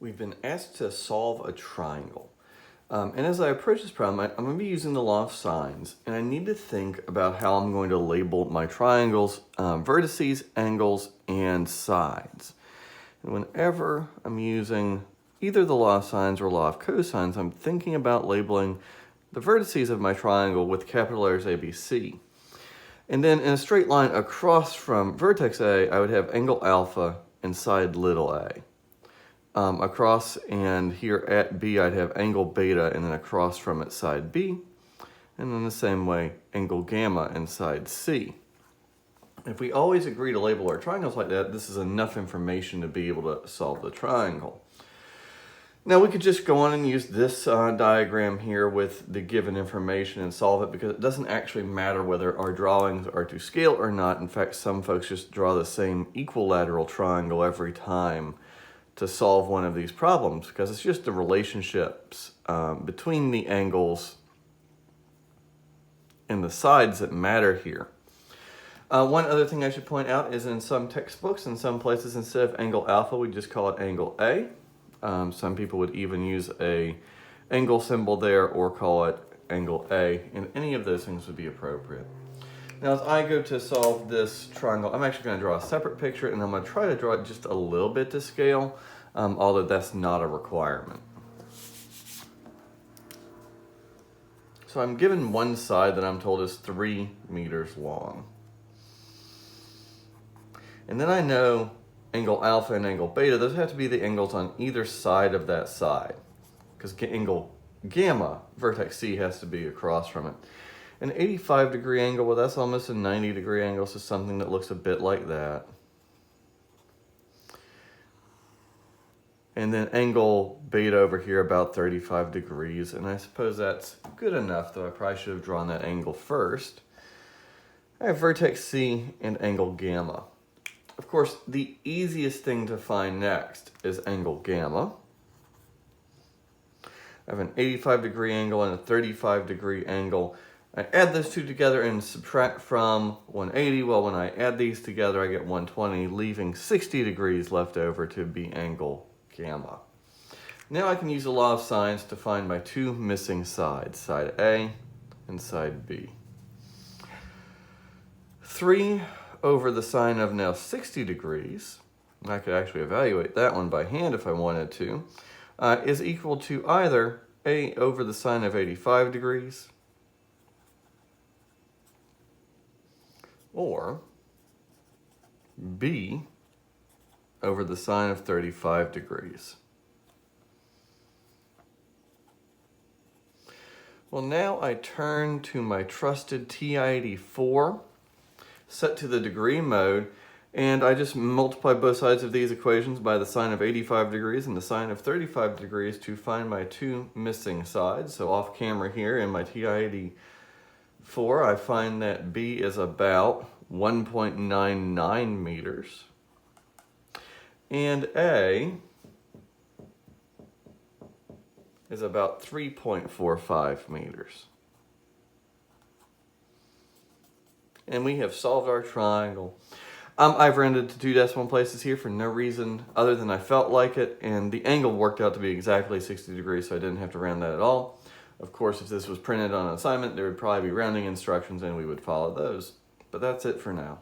We've been asked to solve a triangle. And as I approach this problem, I'm going to be using the law of sines, and I need to think about how I'm going to label my triangles, vertices, angles, and sides. And whenever I'm using either the law of sines or law of cosines, I'm thinking about labeling the vertices of my triangle with capital letters ABC. And then in a straight line across from vertex A, I would have angle alpha and side little a. Across and here at B, I'd have angle beta, and then across from it side B, and then the same way angle gamma and side C. If we always agree to label our triangles like that, this is enough information to be able to solve the triangle. Now we could just go on and use this diagram here with the given information and solve it, because it doesn't actually matter whether our drawings are to scale or not. In fact, some folks just draw the same equilateral triangle every time to solve one of these problems, because it's just the relationships between the angles and the sides that matter here. One other thing I should point out is in some textbooks, in some places, instead of angle alpha, we just call it angle A. Some people would even use a angle symbol there or call it angle A, and any of those things would be appropriate. Now, as I go to solve this triangle, I'm actually going to draw a separate picture, and I'm going to try to draw it just a little bit to scale, although that's not a requirement. So I'm given one side that I'm told is 3 meters long. And then I know angle alpha and angle beta, those have to be the angles on either side of that side, because angle gamma, vertex C, has to be across from it. An 85-degree angle, well, that's almost a 90-degree angle, so something that looks a bit like that. And then angle beta over here, about 35 degrees, and I suppose that's good enough, though I probably should have drawn that angle first. I have vertex C and angle gamma. Of course, the easiest thing to find next is angle gamma. I have an 85-degree angle and a 35-degree angle. I add those two together and subtract from 180. Well, when I add these together, I get 120, leaving 60 degrees left over to be angle gamma. Now I can use the law of sines to find my two missing sides, side A and side B. 3 over the sine of now 60 degrees, I could actually evaluate that one by hand if I wanted to, is equal to either A over the sine of 85 degrees or B over the sine of 35 degrees. Well, now I turn to my trusted TI-84, set to the degree mode, and I just multiply both sides of these equations by the sine of 85 degrees and the sine of 35 degrees to find my two missing sides. So off camera here in my TI-84, I find that B is about 1.99 meters and A is about 3.45 meters. And we have solved our triangle. I've rounded to 2 decimal places here for no reason other than I felt like it, and the angle worked out to be exactly 60 degrees, so I didn't have to round that at all. Of course, if this was printed on an assignment, there would probably be rounding instructions, and we would follow those. But that's it for now.